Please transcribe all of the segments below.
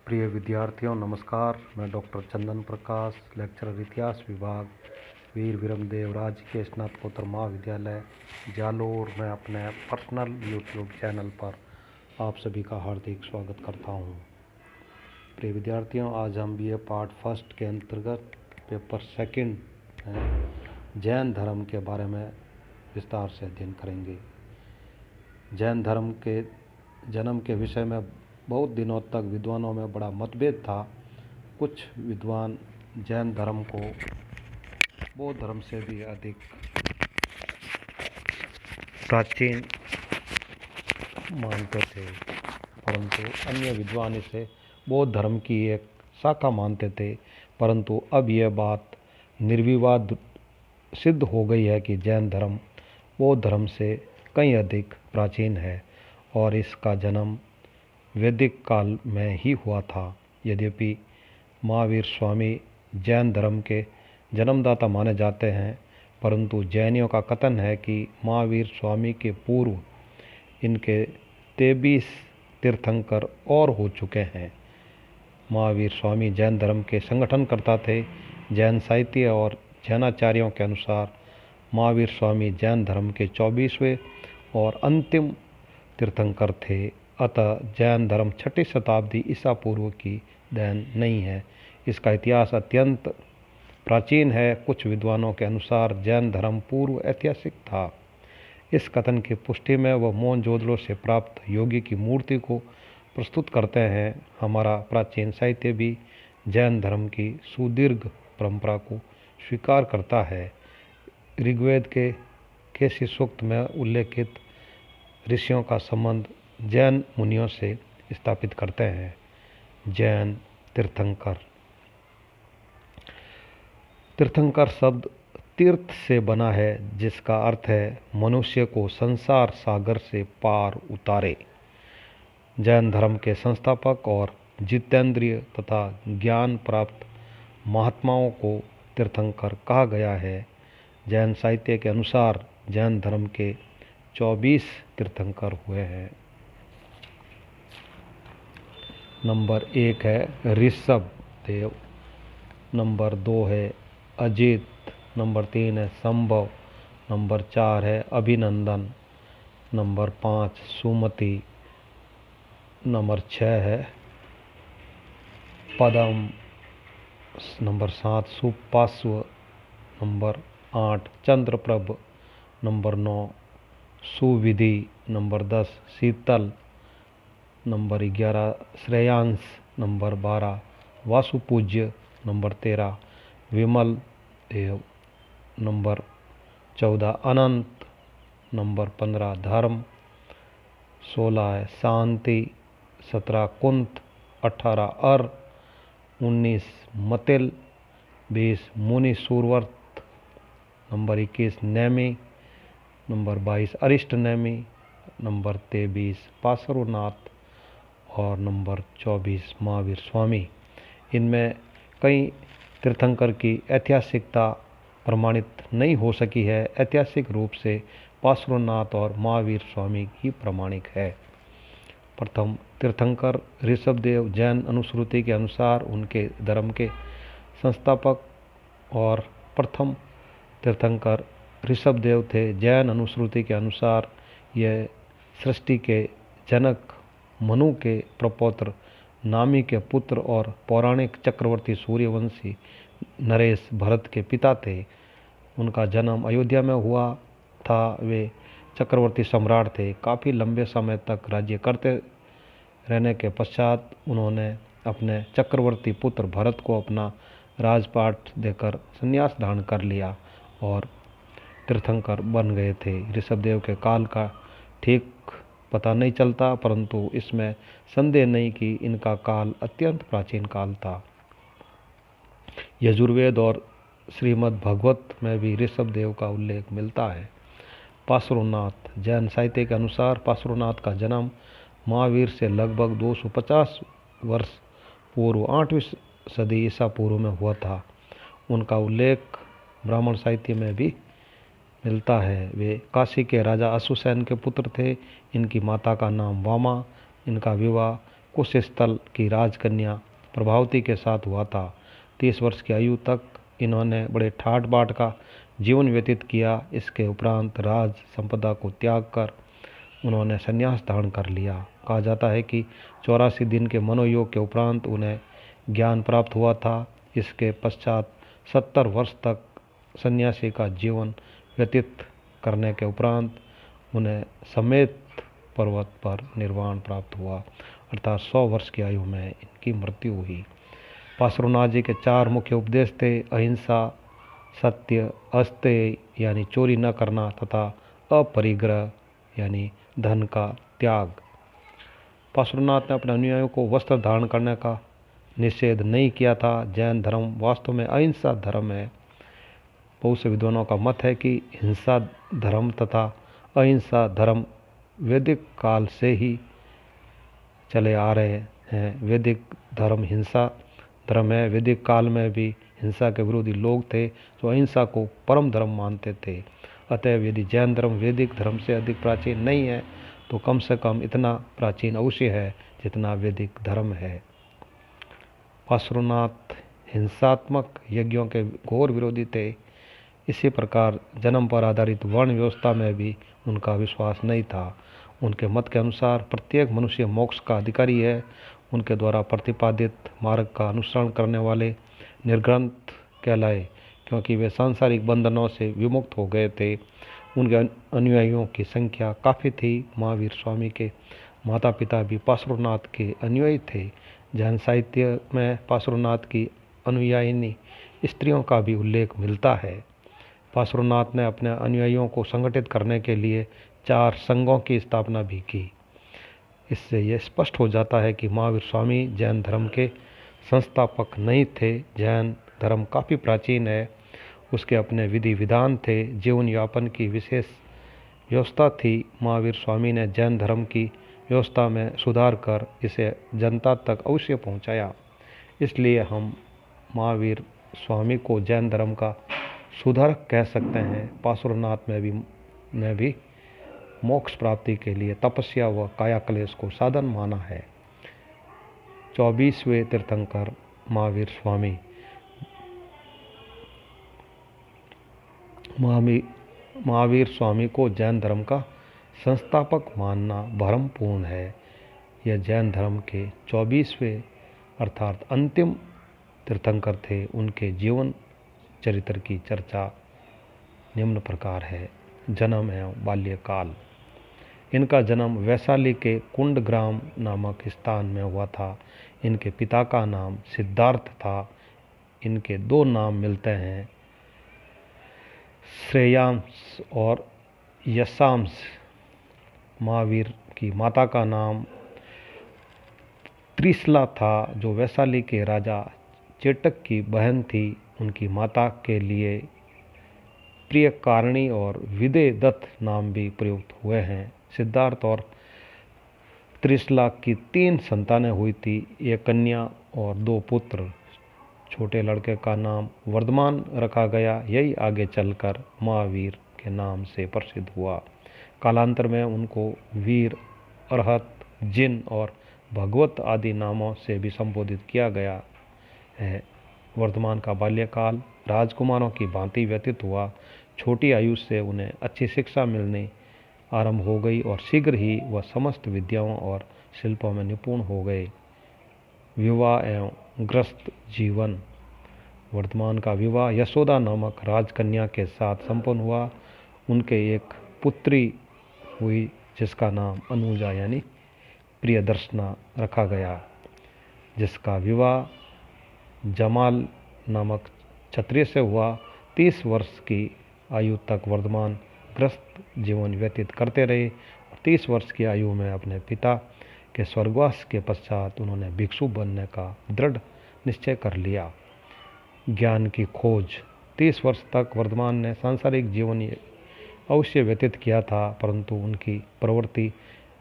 प्रिय विद्यार्थियों नमस्कार। मैं डॉक्टर चंदन प्रकाश, लेक्चरर इतिहास विभाग, वीर विरमदेव राजकीय स्नातकोत्तर महाविद्यालय जालोर में अपने पर्सनल यूट्यूब चैनल पर आप सभी का हार्दिक स्वागत करता हूं। प्रिय विद्यार्थियों, आज हम बीए पार्ट फर्स्ट के अंतर्गत पेपर सेकंड जैन धर्म के बारे में विस्तार से अध्ययन करेंगे। जैन धर्म के जन्म के विषय में बहुत दिनों तक विद्वानों में बड़ा मतभेद था। कुछ विद्वान जैन धर्म को बौद्ध धर्म से भी अधिक प्राचीन मानते थे, परंतु अन्य विद्वान इसे बौद्ध धर्म की एक शाखा मानते थे। परंतु अब यह बात निर्विवाद सिद्ध हो गई है कि जैन धर्म बौद्ध धर्म से कहीं अधिक प्राचीन है और इसका जन्म वैदिक काल में ही हुआ था। यद्यपि महावीर स्वामी जैन धर्म के जन्मदाता माने जाते हैं, परंतु जैनियों का कथन है कि महावीर स्वामी के पूर्व इनके 23 तीर्थंकर और हो चुके हैं। महावीर स्वामी जैन धर्म के संगठनकर्ता थे। जैन साहित्य और जैनाचार्यों के अनुसार महावीर स्वामी जैन धर्म के 24वें और अंतिम तीर्थंकर थे। अतः जैन धर्म 6ठी शताब्दी ईसा पूर्व की देन नहीं है। इसका इतिहास अत्यंत प्राचीन है। कुछ विद्वानों के अनुसार जैन धर्म पूर्व ऐतिहासिक था। इस कथन की पुष्टि में वह मोहनजोदड़ो से प्राप्त योगी की मूर्ति को प्रस्तुत करते हैं। हमारा प्राचीन साहित्य भी जैन धर्म की सुदीर्घ परंपरा को स्वीकार करता है। ऋग्वेद के केसी सूक्त में उल्लेखित ऋषियों का संबंध जैन मुनियों से स्थापित करते हैं। जैन तीर्थंकर। तीर्थंकर शब्द तीर्थ से बना है, जिसका अर्थ है मनुष्य को संसार सागर से पार उतारे। जैन धर्म के संस्थापक और जितेंद्रिय तथा ज्ञान प्राप्त महात्माओं को तीर्थंकर कहा गया है। जैन साहित्य के अनुसार जैन धर्म के 24 तीर्थंकर हुए हैं। नंबर 1 है ऋषभ देव, नंबर 2 है अजित, नंबर 3 है संभव, नंबर 4 है अभिनंदन, नंबर 5 सुमति, नंबर 6 है Padam, number 7 Suparshva, number 8 Chandraprabha, number 9 Suvidhi, number 10 Sheetal, number 11 Shreyansh, number 12 Vasupujya, number 13 Vimal Dev, number 14 Anant, number 15 Dharma, 16 है शांति, 17 कुंत, 18 अर, 19 मतिल, 20 मुनि सूरवर्त, नंबर 21 नेमी, नंबर 22 अरिष्ट नेमी, नंबर 23 पार्श्वनाथ और नंबर 24 महावीर स्वामी। इनमें कई तीर्थंकर की ऐतिहासिकता प्रमाणित नहीं हो सकी है। ऐतिहासिक रूप से पार्श्वनाथ और महावीर स्वामी ही प्रमाणिक है। प्रथम तीर्थंकर ऋषभदेव जैन अनुश्रुति के अनुसार उनके धर्म के संस्थापक और प्रथम तीर्थंकर ऋषभदेव थे। जैन अनुश्रुति के अनुसार यह सृष्टि के जनक मनु के प्रपौत्र नामी के पुत्र और पौराणिक चक्रवर्ती सूर्यवंशी नरेश भरत के पिता थे। उनका जन्म अयोध्या में हुआ था। वे चक्रवर्ती सम्राट थे। काफ़ी लंबे समय तक राज्य करते रहने के पश्चात उन्होंने अपने चक्रवर्ती पुत्र भरत को अपना राजपाट देकर संन्यास धारण कर लिया और तीर्थंकर बन गए थे। ऋषभदेव के काल का ठीक पता नहीं चलता, परंतु इसमें संदेह नहीं कि इनका काल अत्यंत प्राचीन काल था। यजुर्वेद और श्रीमद् भागवत में भी ऋषभदेव का उल्लेख मिलता है। पार्श्वनाथ। जैन साहित्य के अनुसार पार्श्वनाथ का जन्म महावीर से लगभग 250 वर्ष पूर्व 8वीं सदी ईसा पूर्व में हुआ था। उनका उल्लेख ब्राह्मण साहित्य में भी मिलता है। वे काशी के राजा अश्वसेन के पुत्र थे। इनकी माता का नाम वामा। इनका विवाह कुशस्थल की राजकन्या प्रभावती के साथ हुआ था। 30 वर्ष की आयु तक इन्होंने बड़े ठाट बाट का जीवन व्यतीत किया। इसके उपरांत राज संपदा को त्याग कर उन्होंने संन्यास धारण कर लिया। कहा जाता है कि 84 दिन के मनोयोग के उपरांत उन्हें ज्ञान प्राप्त हुआ था। इसके पश्चात 70 वर्ष तक सन्यासी का जीवन व्यतीत करने के उपरांत उन्हें समेत पर्वत पर निर्वाण प्राप्त हुआ, अर्थात 100 वर्ष की आयु में इनकी मृत्यु हुई। पार्श्वनाथ जी के 4 मुख्य उपदेश थे: अहिंसा, सत्य, अस्तेय यानी चोरी न करना तथा अपरिग्रह यानी धन का त्याग। पार्श्वनाथ ने अपने अनुयायियों को वस्त्र धारण करने का निषेध नहीं किया था। जैन धर्म वास्तव में अहिंसा धर्म है। बहुत से विद्वानों का मत है कि हिंसा धर्म तथा अहिंसा धर्म वैदिक काल से ही चले आ रहे हैं। वैदिक धर्म हिंसा धर्म है। वैदिक काल में भी हिंसा के विरोधी लोग थे जो अहिंसा को परम धर्म मानते थे। अतएव यदि जैन धर्म वैदिक धर्म से अधिक प्राचीन नहीं है तो कम से कम इतना प्राचीन अवश्य है जितना वैदिक धर्म है। पार्श्वनाथ हिंसात्मक यज्ञों के घोर विरोधी थे। इसी प्रकार जन्म पर आधारित वर्ण व्यवस्था में भी उनका विश्वास नहीं था। उनके मत के अनुसार प्रत्येक मनुष्य मोक्ष का अधिकारी है। उनके द्वारा प्रतिपादित मार्ग का अनुसरण करने वाले निर्ग्रंथ कहलाए क्योंकि वे सांसारिक बंधनों से विमुक्त हो गए थे। उनके अनुयायियों की संख्या काफ़ी थी। महावीर स्वामी के माता पिता भी पार्श्वनाथ के अनुयायी थे। जैन साहित्य में पार्श्वनाथ की अनुयायिनी स्त्रियों का भी उल्लेख मिलता है। पार्श्वनाथ ने अपने अनुयायियों को संगठित करने के लिए 4 संघों की स्थापना भी की। इससे यह स्पष्ट हो जाता है कि महावीर स्वामी जैन धर्म के संस्थापक नहीं थे। जैन धर्म काफ़ी प्राचीन है। उसके अपने विधि विधान थे। जीवन यापन की विशेष व्यवस्था थी। महावीर स्वामी ने जैन धर्म की व्यवस्था में सुधार कर इसे जनता तक अवश्य पहुंचाया। इसलिए हम महावीर स्वामी को जैन धर्म का सुधारक कह सकते हैं। पार्श्वनाथ में भी मोक्ष प्राप्ति के लिए तपस्या व कायाक्लेश को साधन माना है। 24वें तीर्थंकर महावीर स्वामी। महावीर स्वामी को जैन धर्म का संस्थापक मानना भ्रमपूर्ण है। यह जैन धर्म के 24वें अर्थात अंतिम तीर्थंकर थे। उनके जीवन चरित्र की चर्चा निम्न प्रकार है। जन्म एवं बाल्यकाल। इनका जन्म वैशाली के कुंडग्राम नामक स्थान में हुआ था। इनके पिता का नाम सिद्धार्थ था। इनके 2 नाम मिलते हैं, श्रेयांश और यशांश। महावीर की माता का नाम त्रिशला था जो वैशाली के राजा चेटक की बहन थी। उनकी माता के लिए प्रियकारिणी और विदे दत्त नाम भी प्रयुक्त हुए हैं। सिद्धार्थ और त्रिशला की 3 संतानें हुई थी, 1 कन्या और 2 पुत्र। छोटे लड़के का नाम वर्धमान रखा गया। यही आगे चलकर महावीर के नाम से प्रसिद्ध हुआ। कालांतर में उनको वीर, अरहत, जिन और भगवत आदि नामों से भी संबोधित किया गया है। वर्धमान का बाल्यकाल राजकुमारों की भांति व्यतीत हुआ। छोटी आयु से उन्हें अच्छी शिक्षा मिलनी आरंभ हो गई और शीघ्र ही वह समस्त विद्याओं और शिल्पों में निपुण हो गए। विवाह एवं ग्रस्त जीवन। वर्धमान का विवाह यशोदा नामक राजकन्या के साथ संपन्न हुआ। उनके एक पुत्री हुई जिसका नाम अनुजा यानी प्रियदर्शना रखा गया, जिसका विवाह जमाल नामक क्षत्रिय से हुआ। 30 वर्ष की आयु तक वर्धमान ग्रस्त जीवन व्यतीत करते रहे और 30 वर्ष की आयु में अपने पिता के स्वर्गवास के पश्चात उन्होंने भिक्षु बनने का दृढ़ निश्चय कर लिया। ज्ञान की खोज। 30 वर्ष तक वर्धमान ने सांसारिक जीवन अवश्य व्यतीत किया था, परंतु उनकी प्रवृत्ति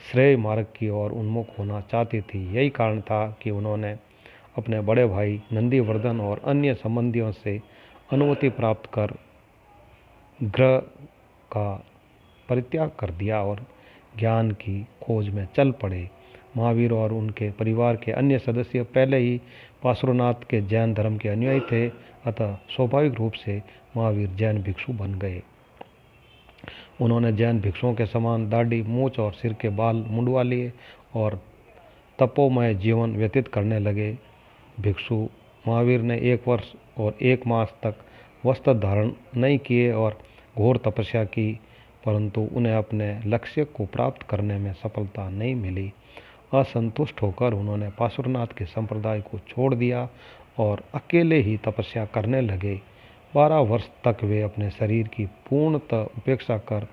श्रेय मार्ग की ओर उन्मुख होना चाहती थी। यही कारण था कि उन्होंने अपने बड़े भाई नंदीवर्धन और अन्य संबंधियों से अनुमति प्राप्त कर ग्रह का परित्याग कर दिया और ज्ञान की खोज में चल पड़े। महावीर और उनके परिवार के अन्य सदस्य पहले ही पार्श्वनाथ के जैन धर्म के अनुयायी थे, अतः स्वाभाविक रूप से महावीर जैन भिक्षु बन गए। उन्होंने जैन भिक्षुओं के समान दाढ़ी, मूछ और सिर के बाल मुंडवा लिए और तपोमय जीवन व्यतीत करने लगे। भिक्षु महावीर ने 1 वर्ष और 1 मास तक वस्त्र धारण नहीं किए और घोर तपस्या की, परंतु उन्हें अपने लक्ष्य को प्राप्त करने में सफलता नहीं मिली। असंतुष्ट होकर उन्होंने पार्श्वनाथ के संप्रदाय को छोड़ दिया और अकेले ही तपस्या करने लगे। 12 वर्ष तक वे अपने शरीर की पूर्णतः उपेक्षा कर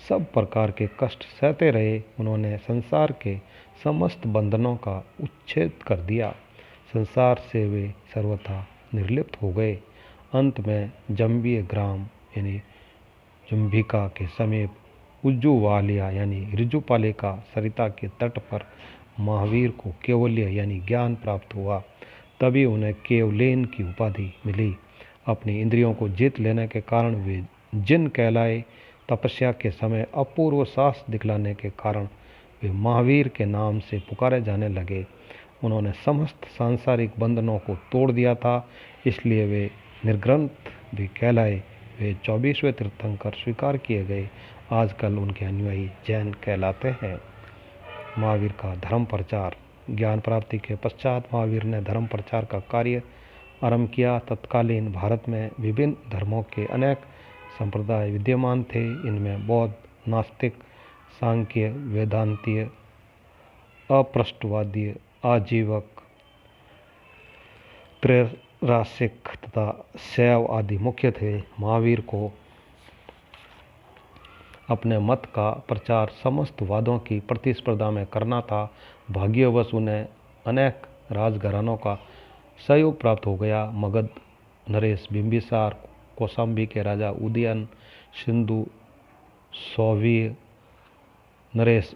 सब प्रकार के कष्ट सहते रहे। उन्होंने संसार के समस्त बंधनों का उच्छेद कर दिया। संसार से वे सर्वथा निर्लिप्त हो गए। अंत में जम्बीय ग्राम यानी जम्बिका के समीप उज्जुवालिया यानी ऋजुपालिका सरिता के तट पर महावीर को केवल्य यानी ज्ञान प्राप्त हुआ। तभी उन्हें केवलेन की उपाधि मिली। अपनी इंद्रियों को जीत लेने के कारण वे जिन कहलाए। तपस्या के समय अपूर्व साहस दिखलाने के कारण वे महावीर के नाम से पुकारे जाने लगे। उन्होंने समस्त सांसारिक बंधनों को तोड़ दिया था, इसलिए वे निर्ग्रंथ भी कहलाए। वे 24वें तीर्थंकर स्वीकार किए गए। आजकल उनके अनुयायी जैन कहलाते हैं। महावीर का धर्म प्रचार। ज्ञान प्राप्ति के पश्चात महावीर ने धर्म प्रचार का कार्य आरंभ किया। तत्कालीन भारत में विभिन्न धर्मों के अनेक संप्रदाय विद्यमान थे। इनमें बौद्ध, नास्तिक, सांख्य, वेदांतीय, अपृष्ठवादी, आजीवक, त्रैरासिक तथा शैव आदि मुख्य थे। महावीर को अपने मत का प्रचार समस्त वादों की प्रतिस्पर्धा में करना था। भाग्यवश उन्हें अनेक राजघरानों का सहयोग प्राप्त हो गया। मगध नरेश बिंबिसार, कौशाम्बी के राजा उदयन, सिंधु सौवीय नरेश,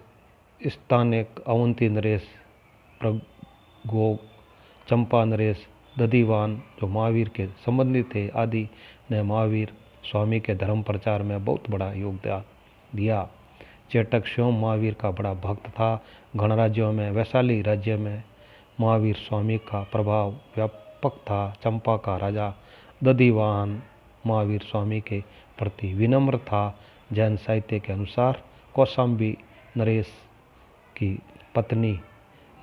स्थानिक अवंती नरेश, प्रगोग, चंपा नरेश, दधिवान जो महावीर के संबंधी थे आदि ने महावीर स्वामी के धर्म प्रचार में बहुत बड़ा योगदान दिया। चेटक स्वयं महावीर का बड़ा भक्त था। गणराज्यों में वैशाली राज्य में महावीर स्वामी का प्रभाव व्यापक था। चंपा का राजा दधिवान महावीर स्वामी के प्रति विनम्र था। जैन साहित्य के अनुसार कौशाम्बी नरेश की पत्नी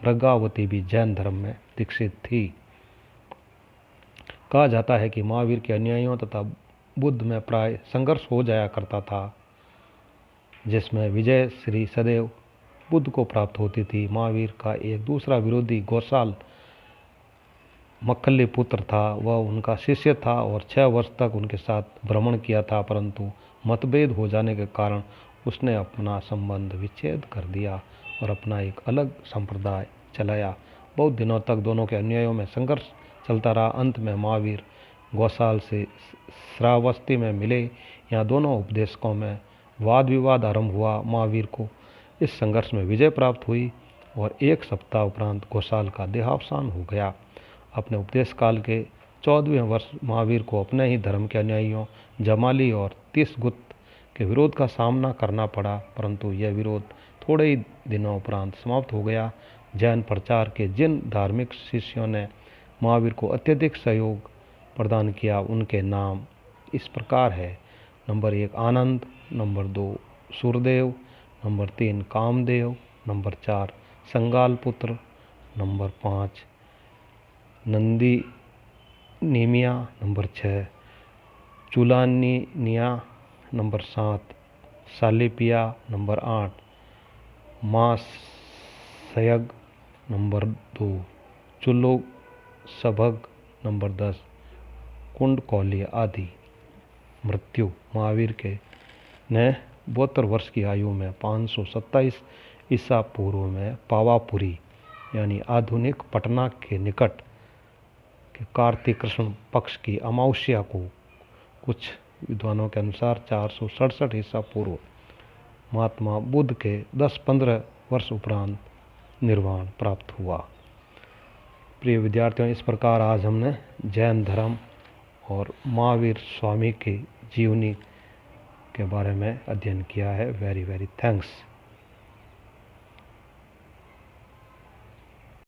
मृगावती भी जैन धर्म में दीक्षित थी। कहा जाता है कि महावीर के अनुयायियों तथा बुद्ध में प्राय संघर्ष हो जाया करता था, जिसमें विजय श्री सदैव बुद्ध को प्राप्त होती थी। महावीर का एक दूसरा विरोधी गौशाल मक्खली पुत्र था। वह उनका शिष्य था और 6 वर्ष तक उनके साथ भ्रमण किया था, परंतु मतभेद हो जाने के कारण उसने अपना संबंध विच्छेद कर दिया और अपना एक अलग संप्रदाय चलाया। बहुत दिनों तक दोनों के अनुयायियों में संघर्ष चलता रहा। अंत में महावीर गौशाल से श्रावस्ती में मिले। यहाँ दोनों उपदेशकों में वाद विवाद आरंभ हुआ। महावीर को इस संघर्ष में विजय प्राप्त हुई और 1 सप्ताह उपरांत गौशाल का देहावसान हो गया। अपने उपदेश काल के 14वें वर्ष महावीर को अपने ही धर्म के अनुयायियों जमाली और तीसगुप्त के विरोध का सामना करना पड़ा, परंतु यह विरोध थोड़े ही दिनों उपरांत समाप्त हो गया। जैन प्रचार के जिन धार्मिक शिष्यों ने महावीर को अत्यधिक सहयोग प्रदान किया, उनके नाम इस प्रकार है। Number 1 Anand, number 2 Surdev, number 3 Kamdev, number 4 Sangalputra, number 5 Nandi Nimiya, number 6 Chulaniya, number 7 Salipiya, number 8 Masayag, number 2 Chullo Sabhag, number 10 Kundkaulya आदि। मृत्यु। महावीर के ने 72 वर्ष की आयु में 527 ईसा पूर्व में पावापुरी यानी आधुनिक पटना के निकट के कार्तिक कृष्ण पक्ष की अमावस्या को, कुछ विद्वानों के अनुसार 467 ईसा पूर्व, महात्मा बुद्ध के 10-15 वर्ष उपरांत निर्वाण प्राप्त हुआ। प्रिय विद्यार्थियों, इस प्रकार आज हमने जैन धर्म और महावीर स्वामी की जीवनी के बारे में अध्ययन किया है। Very thanks.